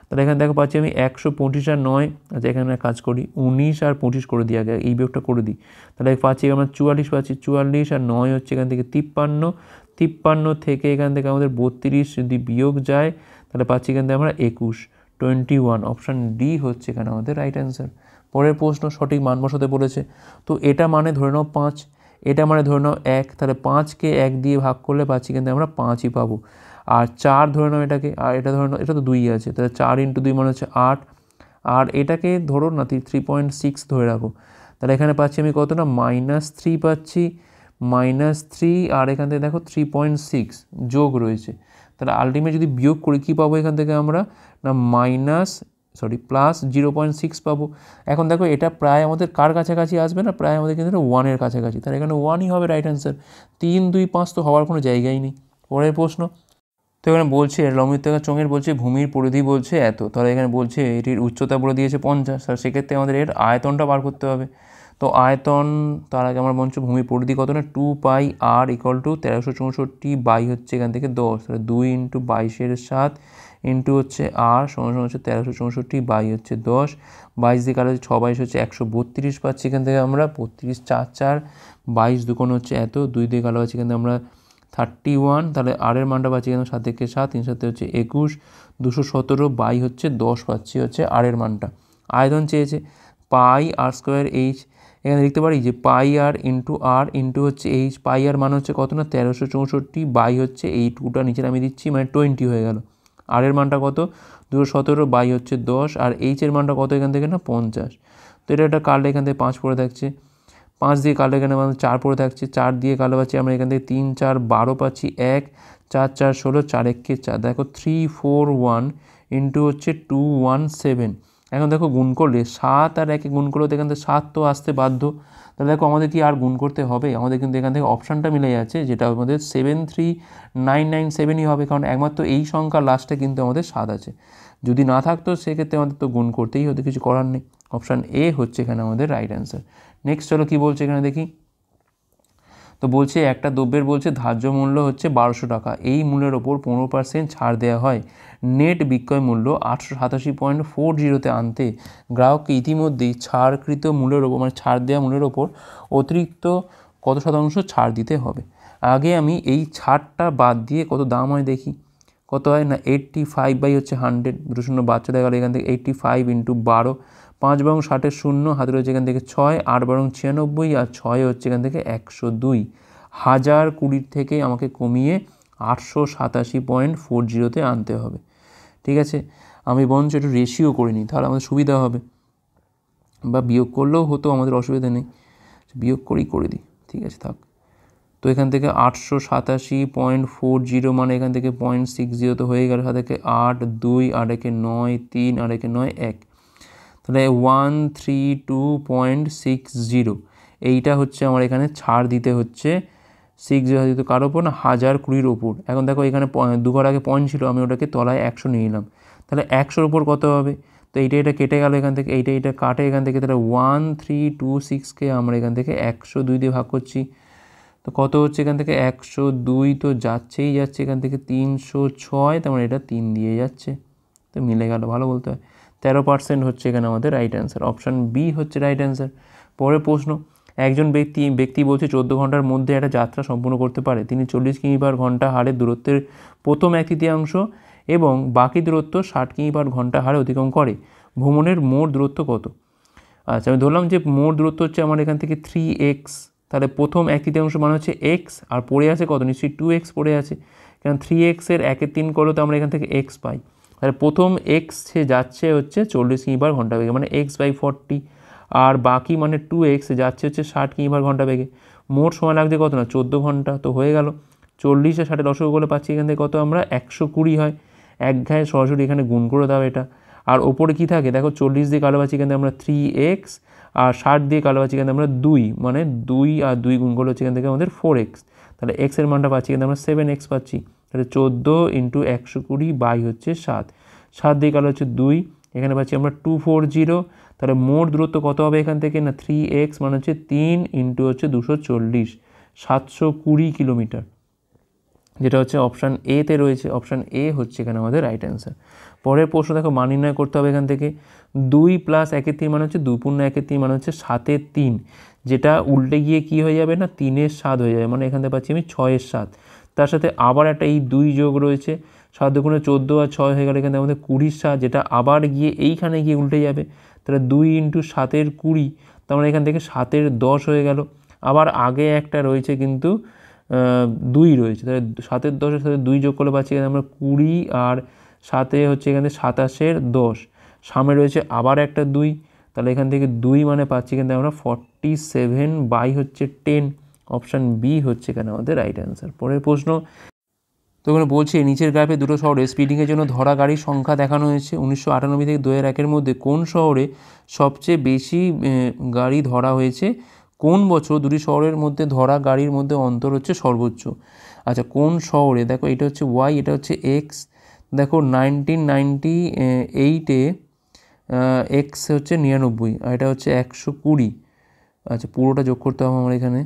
তাহলে এখানে দেখো পাচ্ছি আমি 125 আর 9, আচ্ছা এখানে কাজ করি 19 আর 25 করে দিই, আগে এই বিয়োগটা করে দিই। তাহলে পাচ্ছি আমরা 44 পাচ্ছি, 44 আর 9 হচ্ছে এখান থেকে 53, 53 থেকে এখান থেকে আমাদের 32 যদি বিয়োগ যায় তাহলে পাচ্ছি এখান থেকে আমরা 21। অপশান ডি হচ্ছে এখানে আমাদের রাইট অ্যান্সার। পরের প্রশ্ন, সঠিক মান বসাতে বলেছে। তো এটা মানে ধরে নাও 5, এটা মানে ধরে নাও 1, তাহলে 5কে 1 দিয়ে ভাগ করলে পাচ্ছি কিন্তু আমরা 5ই পাবো। আর 4 ধরে নাও এটাকে, আর এটা ধরে নাও, এটা তো 2 আছে, তাহলে 4 × 2 মানে হচ্ছে 8, আর এটাকে ধরো না 3.6 ধরে রাখো, তাহলে এখানে পাচ্ছি আমি কত না, -3 পাচ্ছি, -3, আর এখান থেকে দেখো 3.6 যোগ রয়েছে, তাহলে আলটিমেট যদি বিয়োগ করি কী পাবো এখান থেকে আমরা না +0.6 পাবো। এখন দেখো এটা প্রায় আমাদের কার কাছাকাছি আসবে না, প্রায় আমাদের কিন্তু 1-এর কাছাকাছি, তাহলে এখানে 1ই হবে রাইট অ্যান্সার। 3, 2, 5 তো হওয়ার কোনো জায়গাই নেই। পরের প্রশ্ন, তো এখানে বলছে লম্বিতকার চোঙের বলছে ভূমির পরিধি বলছে এত, তাহলে এখানে বলছে এটির উচ্চতা বলে দিয়েছে 50, আর সেক্ষেত্রে আমাদের এর আয়তনটা বার করতে হবে। তো আয়তন, তার আগে আমরা বলছি ভূমির পরিধি কত না, 2πr = 1364 হচ্ছে এখান থেকে 10, তাহলে 2 × 22-এর 7 ইন্টু হচ্ছে r = হচ্ছে 1364 হচ্ছে 10, 22 দিয়ে কালো 6 22 হচ্ছে 132 পাচ্ছি এখান থেকে আমরা, 32 4 4, 22 2 হচ্ছে এত, 2 দিয়ে কালো পাচ্ছি এখান থেকে আমরা 31, তাহলে আর এর মানটা পাচ্ছি কেন 7 থেকে 7, 3 7 হচ্ছে 21, 217 হচ্ছে 10 পাচ্ছি হচ্ছে আর এর মানটা। আয়তন চেয়েছে πr²h, এখানে লিখতে পারি যে πr × r ইন্টু হচ্ছে h, πr মান হচ্ছে কত না 1364 হচ্ছে এই 2টা নিচে আমি দিচ্ছি মানে 20 হয়ে গেল। আর এর মানটা কত 217 হচ্ছে 10, আর h এর মানটা কত এখান থেকে না 50। তো এটা কাটলে এখান থেকে 5 পড়ে থাকছে, 5 দিয়ে কালো এখানে আমাদের 4 পড়ে থাকছে, 4 দিয়ে কালো পাচ্ছি আমরা এখান থেকে 3 4 12 পাচ্ছি 1, 4 4 16, 4 1 4, দেখো 341 ইন্টু হচ্ছে 217। এখন দেখো গুণ করলে 7 আর 1 গুণ করলে এখান থেকে 7 তো আসতে বাধ্য, তাহলে দেখো আমাদের কি আর গুণ করতে হবে, আমাদের কিন্তু এখান থেকে অপশানটা মিলে যাচ্ছে, যেটা আমাদের 73997ই হবে, কারণ একমাত্র এই সংখ্যা লাস্টে কিন্তু আমাদের 7 আছে। যদি না থাকতো সেক্ষেত্রে আমাদের তো গুণ করতেই হতো, কিছু করার নেই। অপশান এ হচ্ছে এখানে আমাদের রাইট অ্যান্সার। নেক্সট চলো কী বলছে এখানে দেখি। তো বলছে একটা দ্রব্যের বলছে ধার্য মূল্য হচ্ছে 1200 টাকা, এই মূল্যের ওপর 15% ছাড় দেওয়া হয়, নেট বিক্রয় মূল্য 887.40-তে আনতে গ্রাহককে ইতিমধ্যেই ছাড়কৃত মূল্যের ওপর মানে ছাড় দেওয়া মূল্যের ওপর অতিরিক্ত কত শতাংশ ছাড় দিতে হবে। আগে আমি এই ছাড়টা বাদ দিয়ে কত দাম হয় দেখি, কত হয় না 85 হচ্ছে 100, 2 শূন্য বাচ্চা দেখা গেলো এখান থেকে 85 × 12, 5 × 60 শূন্য, হাতে রয়েছে এখান থেকে 6, 8 × 96, আর 6 হচ্ছে এখান থেকে 102। 1020 থেকে আমাকে কমিয়ে 887.40-তে আনতে হবে। ঠিক আছে, আমি বরঞ্চ একটু রেশিও করে নিই, তাহলে আমাদের সুবিধা হবে, বা বিয়োগ করলেও হতো, আমাদের অসুবিধা নেই, বিয়োগ করেই করে দিই। ঠিক আছে থাক। তো এখান থেকে 887.40 মানে এখান থেকে 0.60 তো হয়ে গেল, সাথে 8 2 আর একে 9 3 আর একে 9 1, তাহলে 132.60। এইটা হচ্ছে আমার এখানে ছাড় দিতে হচ্ছে 60 দিতে কার ওপর না 1020-র ওপর। এখন দেখো এখানে 2 ঘর আগে পয়েন্ট ছিল, আমি ওটাকে তলায় 100 নিয়ে নিলাম, তাহলে 100-র ওপর কত হবে, তো এটা কেটে গেল এখান থেকে, এইটা কাটে এখান থেকে, তাহলে 1326কে আমরা এখান থেকে 102 দিয়ে ভাগ করছি। তো কত হচ্ছে এখান থেকে 102, তো যাচ্ছেই যাচ্ছে এখান থেকে 306, তার মানে এটা 3 দিয়ে যাচ্ছে, তো মিলে গেল, ভালো বলতে হয়। 13% হচ্ছে এখানে আমাদের রাইট অ্যান্সার, অপশান বি হচ্ছে রাইট অ্যান্সার। পরের প্রশ্ন, একজন ব্যক্তি বলছে 14 ঘন্টার মধ্যে একটা যাত্রা সম্পূর্ণ করতে পারে। তিনি 40 কিমি/ঘন্টা হারে দূরত্বের প্রথম 1/3 এবং বাকি দূরত্ব 60 কিমি/ঘন্টা হারে অতিক্রম করে। ভ্রমণের মোট দূরত্ব কত? আচ্ছা, আমি ধরলাম যে মোট দূরত্ব হচ্ছে আমার এখান থেকে 3x, তাহলে প্রথম 1/3 মানে হচ্ছে x, আর পড়ে আছে কত, নিশ্চয়ই 2x পড়ে আছে, কারণ 3x এর 1/3 করলে তো আমরা এখান থেকে x পাই। তাহলে প্রথম x সে যাচ্ছে হচ্ছে 40 কিমি/ঘন্টা বেগে, মানে x/40, আর বাকি মানে 2x যাচ্ছে হচ্ছে 60 কিমি/ঘন্টা বেগে। মোট সময় লাগছে কত না, 14 ঘন্টা, তো হয়ে গেল। 40 আর 60 লসাগু করলে পাচ্ছি এখান থেকে কত আমরা, 120 হয়। এক ঘায়ে সরাসরি এখানে গুণ করে দাও এটা। আর ওপরে কী থাকে দেখো, 40 দিয়ে কালো পাচ্ছি এখান থেকে আমরা 3x, আর 60 দিয়ে কালো পাচ্ছি এখান থেকে আমরা 2, মানে 2 আর 2 গুণ করলে হচ্ছে এখান থেকে আমাদের 4x, তাহলে x এর মানটা পাচ্ছি এখান থেকে আমরা 7x পাচ্ছি। তাহলে 14 × 120 বাই হচ্ছে 7, 7 দিয়ে কালো হচ্ছে 2, এখানে পাচ্ছি আমরা 240। তাহলে মোট দূরত্ব কত হবে এখান থেকে না, 3x মানে হচ্ছে 3 × হচ্ছে 240, 720 কিলোমিটার, যেটা হচ্ছে অপশান এতে রয়েছে। অপশান এ হচ্ছে এখানে আমাদের রাইট অ্যান্সার। পরের প্রশ্ন দেখো, মান নির্ণয় করতে হবে এখান থেকে। 2 + 1/3 মানে হচ্ছে 2 × 1/3 মানে হচ্ছে 7/3, যেটা উল্টে গিয়ে কি হয়ে যাবে না, 3/7 হয়ে যাবে, মানে এখান থেকে পাচ্ছি আমি 6/7। তার সাথে আবার একটা এই 2 যোগ রয়েছে, 7 × 14 আর 6 হয়ে গেলে এখানে আমাদের 20/7, যেটা আবার গিয়ে এইখানে গিয়ে উল্টে যাবে, তাহলে 2 × 7/20, তার মানে এখান থেকে 7/10 হয়ে গেল। আবার আগে একটা রয়েছে কিন্তু 2 রয়েছে, তাহলে 7/10 সাথে 2 যোগ করলে পাচ্ছি এখানে আমরা 20, আর 7 হচ্ছে এখানে 27/10, সামনে রয়েছে আবার একটা 2, তাহলে এখান থেকে 2 মানে পাচ্ছি এখান থেকে আমরা 47 বাই হচ্ছে 10, অপশান বি হচ্ছে এখানে আমাদের রাইট অ্যান্সার। পরের প্রশ্ন, তো এখানে বলছে নিচের গ্রাফে দুটো শহরে স্পিডিংয়ের জন্য ধরা গাড়ির সংখ্যা দেখানো হয়েছে। 1998 থেকে 2001-এর মধ্যে কোন শহরে সবচেয়ে বেশি গাড়ি ধরা হয়েছে? কোন বছর দুটি শহরের মধ্যে ধরা গাড়ির মধ্যে অন্তর হচ্ছে সর্বোচ্চ? আচ্ছা, কোন শহরে, দেখো এটা হচ্ছে ওয়াই, এটা হচ্ছে এক্স। দেখো 1998-এ এক্স হচ্ছে 99, আর এটা হচ্ছে 120। আচ্ছা, পুরোটা যোগ করতে হবে আমার এখানে,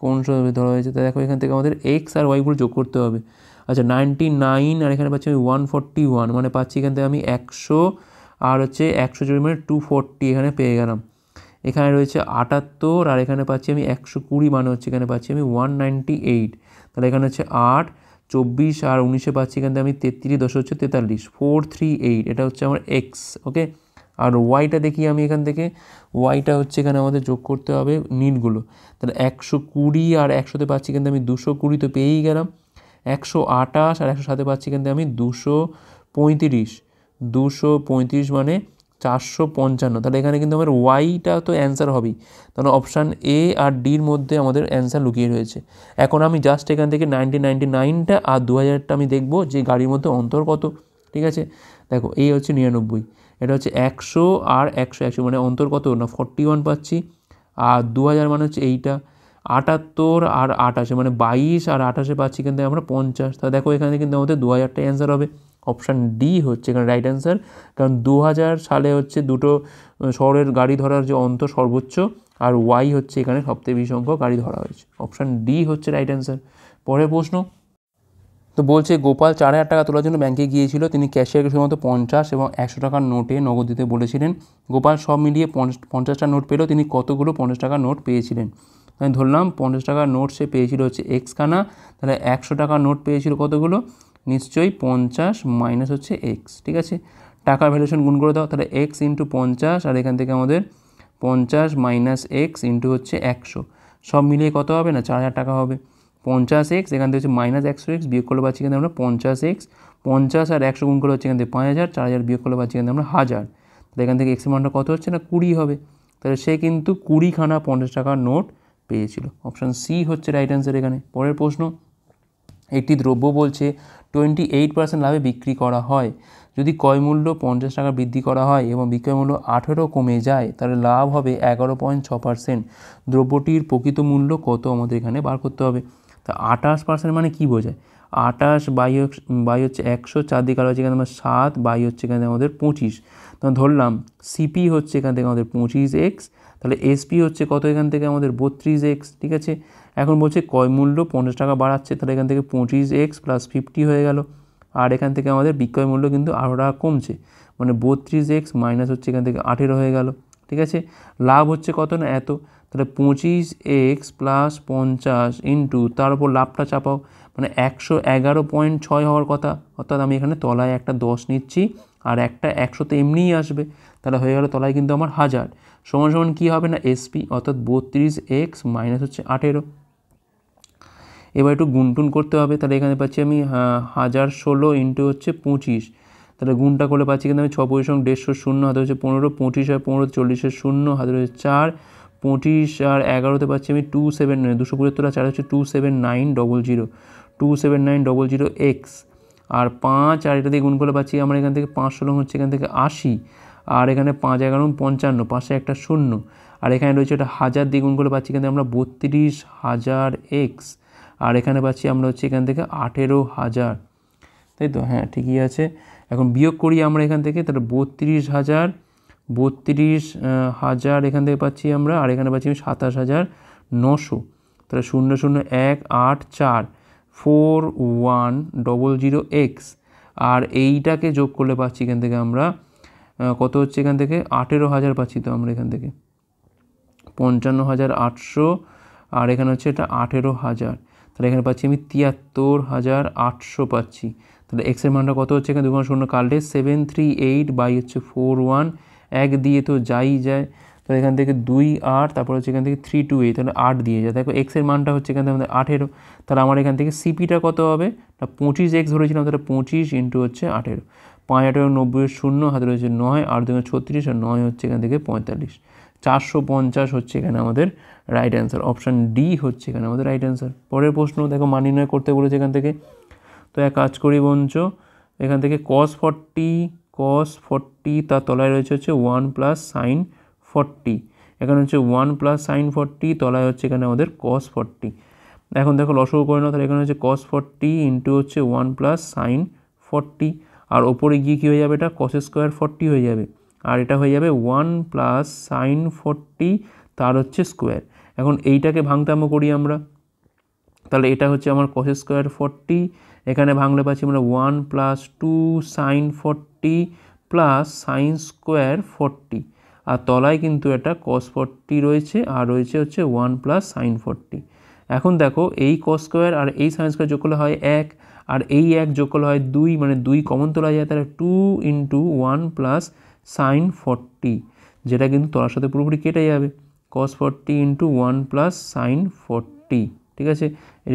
কোন শহরে ধরা হয়েছে, তা দেখো এখান থেকে আমাদের এক্স আর ওয়াইগুলো যোগ করতে হবে। আচ্ছা, 99, আর এখানে পাচ্ছি আমি 141, মানে পাচ্ছি এখান থেকে আমি 100, আর হচ্ছে 100 জোড় মানে 240 এখানে পেয়ে গেলাম। এখানে রয়েছে 78, আর এখানে পাচ্ছি আমি 120, মানে হচ্ছে এখানে পাচ্ছি আমি 198, তাহলে এখানে হচ্ছে 8, 24 আর 19 পাচ্ছি এখান থেকে আমি 33, 10 হচ্ছে 43, 438, এটা হচ্ছে আমার এক্স। ওকে, আর ওয়াইটা দেখি আমি এখান থেকে, ওয়াইটা হচ্ছে এখানে আমাদের যোগ করতে হবে নীলগুলো, তাহলে 120 আর 100তে পাচ্ছি কিন্তু আমি 220, তো পেয়েই গেলাম। 128 আর 107 পাচ্ছি কিন্তু আমি 235 মানে 455, তাহলে এখানে কিন্তু আমার ওয়াইটা তো অ্যান্সার হবেই, তাহলে অপশান এ আর ডির মধ্যে আমাদের অ্যান্সার লুকিয়ে রয়েছে। এখন আমি জাস্ট এখান থেকে 1999টা আর 2000টা আমি দেখবো যে গাড়ির মধ্যে অন্তর কত। ঠিক আছে, দেখো এই হচ্ছে 99, এটা হচ্ছে 100 আর 100 মানে অন্তর কত না 41 পাচ্ছি, আর 2000 মানে হচ্ছে এইটা 78 আর 28 মানে 22 আর 28 পাচ্ছি কিন্তু আমরা 50, তা দেখো এখানে কিন্তু আমাদের 2000টাই অ্যান্সার হবে। অপশান ডি হচ্ছে এখানে রাইট অ্যান্সার, কারণ 2000 সালে হচ্ছে দুটো শহরের গাড়ি ধরার যে অন্তর সর্বোচ্চ, আর ওয়াই হচ্ছে এখানে সবথেকে বেশি সংখ্যক গাড়ি ধরা হয়েছে। অপশান ডি হচ্ছে রাইট অ্যান্সার। পরের প্রশ্ন, তো বলছে গোপাল 4000 টাকা তোলার জন্য ব্যাংকে গিয়েছিল। তিনি ক্যাশিয়ারকে শুধুমাত্র 50 এবং 100 টাকার নোটে নগদ দিতে বলেছিলেন। গোপাল সব মিলিয়ে 50টা নোট পেলেও তিনি কতগুলো 50 টাকার নোট পেয়েছিলেন? আমি ধরলাম 50 টাকার নোট সে পেয়েছিল হচ্ছে এক্স খানা, তাহলে 100 টাকার নোট পেয়েছিল কতগুলো, নিশ্চয়ই 50 মাইনাস হচ্ছে এক্স। ঠিক আছে, টাকার ভ্যালুয়েশন গুণ করে দাও, তাহলে এক্স ইন্টু 50, আর এখান থেকে আমাদের 50 মাইনাস এক্স ইন্টু হচ্ছে 100, সব মিলিয়ে কত হবে না 4000 টাকা হবে। 50x, এখান থেকে হচ্ছে মাইনাস 100x, বিয়োগ করলে পাচ্ছি কিন্তু আমরা 50x, 50 আর 100 গুণ করলে হচ্ছে এখান থেকে 5000, 4000 বিয়োগ করলে পাচ্ছি কিন্তু আমরা 1000, তাহলে এখান থেকে এক্সের মানটা কত হচ্ছে না 20 হবে। তাহলে সে কিন্তু 20 খানা 50 টাকার নোট পেয়েছিল। অপশান সি হচ্ছে রাইট অ্যান্সার এখানে। পরের প্রশ্ন, একটি দ্রব্য বলছে 28% লাভে বিক্রি করা হয়। যদি ক্রয় মূল্য 50 টাকা বৃদ্ধি করা হয় এবং বিক্রয় মূল্য 18 কমে যায়, তাহলে লাভ হবে 11.6%। দ্রব্যটির প্রকৃত মূল্য কত আমাদের এখানে বার করতে হবে। তা 28% মানে কি বোঝায়? 28 বাই হচ্ছে 100, 4 দিকে আরও হচ্ছে এখানে আমার 7 বাই হচ্ছে এখানে আমাদের 25। তখন ধরলাম সিপি হচ্ছে এখান থেকে আমাদের 25x, তাহলে এসপি হচ্ছে কত এখান থেকে আমাদের 32x। ঠিক আছে, এখন বলছে ক্রয় মূল্য 50 টাকা বাড়াচ্ছে, তাহলে এখান থেকে 25x প্লাস 50 হয়ে গেল। আর এখান থেকে আমাদের বিক্রয় মূল্য কিন্তু 8 টাকা কমছে, মানে 32x মাইনাস হচ্ছে এখান থেকে 18 হয়ে গেল। ঠিক আছে, লাভ হচ্ছে কত না এত, তাহলে 25x প্লাস 50 ইন্টু তার উপর লাভটা চাপাও, মানে 111.6 হওয়ার কথা, অর্থাৎ আমি এখানে তলায় একটা 10 নিচ্ছি আর একটা 100 তো এমনিই আসবে, তাহলে হয়ে গেল তলায় কিন্তু আমার 1000 সমান সমান কী হবে না এসপি, অর্থাৎ 32x মাইনাস হচ্ছে 18। এবার একটু গুনটুন করতে হবে, তাহলে এখানে পাচ্ছি আমি 1016 ইন্টু হচ্ছে 25, তাহলে গুণটা করলে পাচ্ছি কিন্তু আমি 6 পঁচিশ 150 শূন্য, হাতে হচ্ছে 15, 25 আর 15 40 শূন্য, হাতে হচ্ছে 4, 25 আর 11তে পাচ্ছি আমি 275 আর 4 হচ্ছে 27900, 27900x, আর 5 আর এটা দিয়ে গুণ করলে পাচ্ছি আমার এখান থেকে 516 হচ্ছে এখান থেকে 80, আর এখানে 5 11 55, পাশে একটা শূন্য, আর এখানে রয়েছে এটা 1000 দিয়ে গুণ করলে পাচ্ছি এখান থেকে আমরা 32000x, আর এখানে পাচ্ছি আমরা হচ্ছে এখান থেকে 18000, তাই তো? হ্যাঁ ঠিকই আছে। এখন বিয়োগ করি আমরা এখান থেকে, তাহলে 32,000 এখান থেকে পাচ্ছি আমরা, আর এখানে পাচ্ছি 27900, তাহলে 00184 4100x, আর এইটাকে যোগ করলে পাচ্ছি এখান থেকে আমরা কত হচ্ছে এখান থেকে 18000 পাচ্ছি, তো আমরা এখান থেকে 55800, আর এখানে হচ্ছে এটা 18000, তাহলে এখানে পাচ্ছি আমি 73800 পাচ্ছি। তাহলে এক্সের মানটা কত হচ্ছে এখানে 2 শূন্য কাটলে 738 বাই হচ্ছে 41, 1 দিয়ে তো যাই যায়, তাহলে এখান থেকে 2 8, তারপর হচ্ছে এখান থেকে 328, তাহলে 8 দিয়ে যায়। দেখো এক্সের মানটা হচ্ছে এখান থেকে আমাদের 18, তাহলে আমার এখান থেকে সিপিটা কত হবে না 25x ধরেছিলাম, তাহলে 25 ইন্টু হচ্ছে 18, 5 18 90 শূন্য, হাতে রয়েছে 9, 8 2 36, আর 9 হচ্ছে এখান থেকে 45, 450 হচ্ছে এখানে আমাদের রাইট অ্যান্সার। অপশান ডি হচ্ছে এখানে আমাদের রাইট অ্যান্সার। পরের প্রশ্ন দেখো, মান নির্ণয় করতে বলেছে এখান থেকে, তো এক কাজ করি বঞ্চ, এখান থেকে cos 40 তার তলায় রয়েছে হচ্ছে 1 প্লাস সাইন 40, এখানে হচ্ছে 1 প্লাস সাইন 40, তলায় হচ্ছে এখানে আমাদের cos 40। এখন দেখো লসগু করে নাও, তাহলে এখানে হচ্ছে cos 40 ইন্টু হচ্ছে 1 প্লাস সাইন 40, আর ওপরে গিয়ে কী হয়ে যাবে, এটা cos স্কোয়ার 40 হয়ে যাবে, আর এটা হয়ে যাবে 1 প্লাস সাইন 40 তার হচ্ছে স্কোয়ার। এখন এইটাকে ভাঙতে আমরা করি আমরা, তাহলে এটা হচ্ছে আমার cos স্কোয়ার 40, এখানে ভাঙলে পাচ্ছি আমরা 1 plus 2 sine 40 plus sine square 40, আর তলায় কিন্তু এটা cos 40 রয়েছে, আর রয়েছে হচ্ছে 1 প্লাস সাইন 40। এখন দেখো এই cos স্কোয়ার আর এই সাইন স্কোয়ার যোগ করলে হয় 1, আর এই 1 যোগ করলে হয় 2, মানে 2 কমন তোলা যায়, তাহলে 2 ইন্টু 1 প্লাস সাইন 40, যেটা কিন্তু তলার সাথে পুরোপুরি কেটে যাবে, cos 40 ইন্টু 1 প্লাস সাইন 40। ঠিক আছে,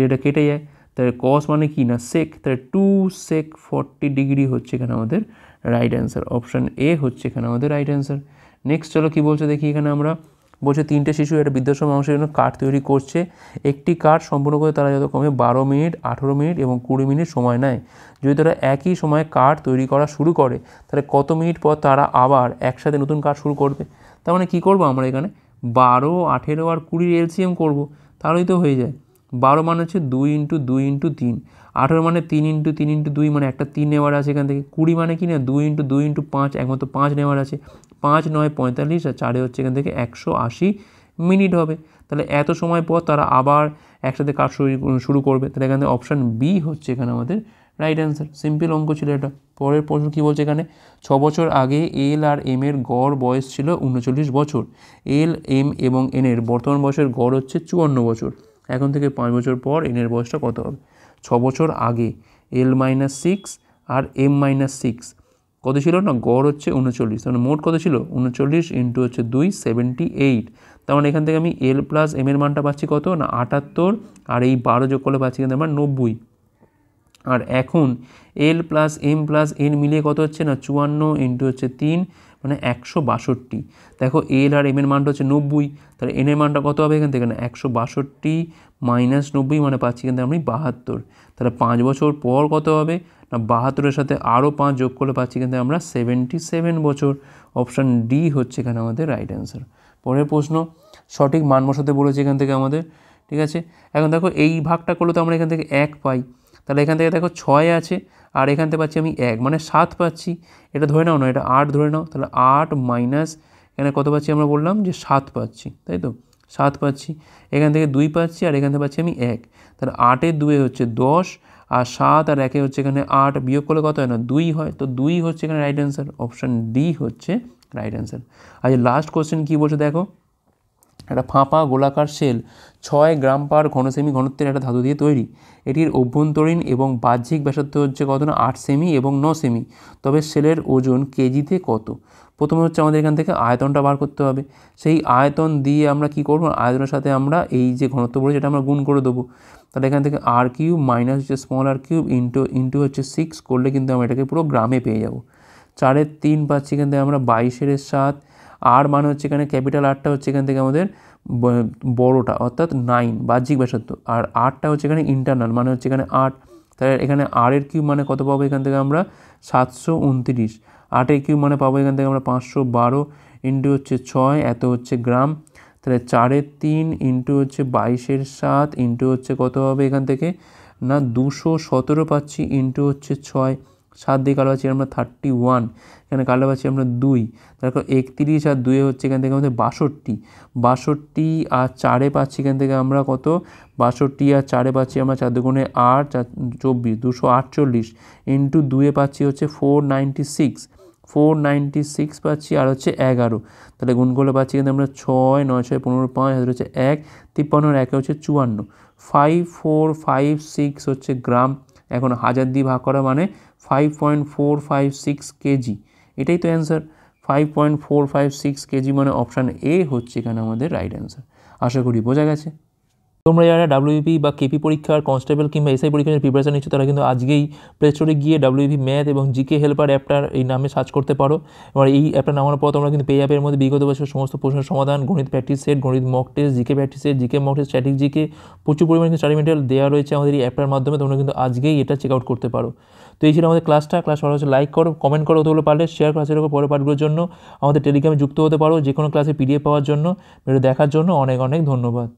এটা কেটে যায়, তাহলে cos মানে কি না সেক, তাহলে 2 sec 40 ডিগ্রি হচ্ছে এখানে আমাদের রাইট অ্যান্সার। অপশান এ হচ্ছে এখানে আমাদের রাইট অ্যান্সার। নেক্সট চলো কী বলছে দেখি, এখানে আমরা বলছে 3টে শিশু একটা বৃদ্ধাশ্রম মানুষের জন্য কাঠ তৈরি করছে, একটি কাঠ সম্পূর্ণ করে তারা যত কমে 12 মিনিট, 18 মিনিট এবং 20 মিনিট সময় নেয়। যদি তারা একই সময়ে কাঠ তৈরি করা শুরু করে, তাহলে কত মিনিট পর তারা আবার একসাথে নতুন কাঠ শুরু করবে? তার মানে কী করবো আমরা এখানে 12, 18 আর 20 এলসিএম করবো, তাহলেই তো হয়ে যায়। 12 মানে হচ্ছে 2 ইন্টু 2 ইন্টু 3, 18 মানে 3 ইন্টু 3 ইন্টু 2, মানে একটা 3 নেওয়ার আছে এখান থেকে, 20 মানে কি না 2 ইন্টু 2 ইন্টু 5, একমাত্র 5 নেওয়ার আছে, 5 9 45, আর 4 হচ্ছে এখান থেকে 180 মিনিট হবে। তাহলে এত সময় পর তারা আবার একসাথে কাজ শুরু করবে, তাহলে এখানে অপশান বি হচ্ছে এখানে আমাদের রাইট অ্যান্সার। সিম্পল অঙ্ক ছিল এটা। পরের প্রশ্ন কী বলছে এখানে, 6 বছর আগে এল আর এম এর গড় বয়স ছিল 39 বছর, এল এম এবং এন এর বর্তমান বয়সের গড় হচ্ছে 54 বছর, এখন থেকে 5 বছর পর এন এর বয়সটা কত হবে? 6 বছর আগে এল মাইনাস 6 আর এম মাইনাস 6 কত ছিল না, গড় হচ্ছে 39, তাহলে মোট কত ছিল 39 ইন্টু হচ্ছে 2 78, তার মানে এখান থেকে আমি এল প্লাস এম এর মানটা পাচ্ছি কত না 78, আর এই 12 যোগ করলে পাচ্ছি কিন্তু আমার 90, আর এখন এল প্লাস এম প্লাস এন মিলিয়ে কত হচ্ছে না 54 ইন্টু হচ্ছে 3, মানে 162। দেখো এল আর এম এর মানটা হচ্ছে 90, তাহলে এন এর মানটা কত হবে এখান থেকে না 162 মাইনাস 90, মানে পাচ্ছি কিন্তু আমি 72। তাহলে 5 বছর পর কত হবে না 72-এর সাথে আরও 5 যোগ করলে পাচ্ছি কিন্তু আমরা 77 বছর। অপশান ডি হচ্ছে এখানে আমাদের রাইট অ্যান্সার। পরের প্রশ্ন, সঠিক মান বসাতে বলেছে এখান থেকে আমাদের। ঠিক আছে, এখন দেখো এই ভাগটা করলে তো আমরা এখান থেকে 1 পাই, তাহলে এখান থেকে দেখো 6 আছে, আর এখান থেকে পাচ্ছি আমি 1, মানে 7 পাচ্ছি। এটা ধরে নাও না, এটা 8 ধরে নাও। তাহলে 8 মাইনাস এখানে কত পাচ্ছি আমরা বললাম যে 7 পাচ্ছি, তাই তো 7 পাচ্ছি। এখান থেকে 2 পাচ্ছি, আর এখান থেকে পাচ্ছি আমি 1। তাহলে 8-এর 2 হচ্ছে 10, আর 7 আর 1 হচ্ছে এখানে 8, বিয়োগ করলে কত হয় না 2 হয়। তো 2 হচ্ছে এখানে রাইট অ্যান্সার, অপশান ডি হচ্ছে রাইট অ্যান্সার। আর লাস্ট কোশ্চেন কী বলছে দেখো, একটা ফাঁপা গোলাকার শেল 6 গ্রাম পার ঘনসেমি ঘনত্বের একটা ধাতু দিয়ে তৈরি। এটির অভ্যন্তরীণ এবং বাহ্যিক ব্যাসার্ধ হচ্ছে কত না 8 সেমি এবং 9 সেমি। তবে শেলের ওজন কেজিতে কত? প্রথমে হচ্ছে আমাদের এখান থেকে আয়তনটা বার করতে হবে। সেই আয়তন দিয়ে আমরা কি করব, আয়তনের সাথে আমরা এই যে ঘনত্ব বলেছে এটা আমরা গুণ করে দেবো। তাহলে এখান থেকে আর কিউব মাইনাস হচ্ছে স্মল আর কিউব ইন্টু হচ্ছে 6 করলে কিন্তু আমরা এটাকে পুরো গ্রামে পেয়ে যাব। 4-এর 3 পাচ্ছি এখান থেকে আমরা 22-এর 7, আর মানে হচ্ছে এখানে ক্যাপিটাল আরটা হচ্ছে এখান থেকে আমাদের বড়োটা অর্থাৎ 9 বাহ্যিক ব্যাসার্ধ, আর 8টা হচ্ছে এখানে ইন্টারনাল মানে হচ্ছে এখানে 8। তাহলে এখানে আর-এর কিউব মানে কত পাবো এখান থেকে আমরা 729, 8-এর কিউব মানে পাবো এখান থেকে আমরা 512 ইন্টু হচ্ছে 6 এত হচ্ছে গ্রাম। তাহলে 4-এর 3 ইন্টু হচ্ছে 22-এর 7 ইন্টু হচ্ছে কত হবে এখান থেকে না 217 পাচ্ছি ইন্টু হচ্ছে 6, 7 দিয়ে কালো পাচ্ছি আমরা 31, এখানে কালো পাচ্ছি আমরা 2, তারপর 31 আর 2 হচ্ছে এখান থেকে আমাদের 62 আর 4-এ পাচ্ছি এখান থেকে আমরা কত 62 আর 4-এ পাচ্ছি আমরা 4 দুগুণে 8, 24, 248 ইন্টু 2-এ পাচ্ছি হচ্ছে 496 পাচ্ছি, আর হচ্ছে 11। তাহলে গুণ করলে পাচ্ছি কিন্তু আমরা 6, 9, 6, 15, 5 হাতে হচ্ছে 1, 53 আর 1 হচ্ছে 54, 5456 হচ্ছে গ্রাম। এখন 1000 দিয়ে ভাগ করা মানে 5.456 কেজি, এটাই তো অ্যান্সার। 5.456 কেজি মানে অপশান এ হচ্ছে এখানে আমাদের রাইট অ্যান্সার। আশা করি বোঝা গেছে। তোমরা যারা ডাব্লিউবিপি বা কেপি পরীক্ষার কনস্টেবল কিংবা এসআই পরীক্ষার প্রিপারেশন নিচ্ছ তারা কিন্তু আজকেই প্লে স্টোরে গিয়ে ডাব্লিউবিপি ম্যাথ এবং জিকে হেল্পার অ্যাপটার এই নামে সার্চ করতে পারো। এবার এই অ্যাপটা নামানোর পর তোমরা কিন্তু পেয়ে যাবে এর মধ্যে বিগত বছর সমস্ত প্রশ্নের সমাধান, গণিত প্র্যাকটিস সেট, গণিত mock test, GK practice set, GK mock test, static GK, প্রচুর পরিমাণে স্টাডি মেটেরিয়াল দেওয়া রয়েছে আমাদের এই অ্যাপটার মাধ্যমে। তোমরা কিন্তু আজকেই এটা চেক আউট করতে পারো। তো এই ছিল আমাদের ক্লাস ভালো হচ্ছে লাইক করো, কমেন্ট করো, অতগুলো পারলে শেয়ার ক্লাসের উপর পরের পাঠগুলোর জন্য আমাদের টেলিগ্রামে যুক্ত হতে পারো যে কোনো ক্লাসে পিডিএফ পাওয়ার জন্য। ভিডিও দেখার জন্য অনেক অনেক ধন্যবাদ।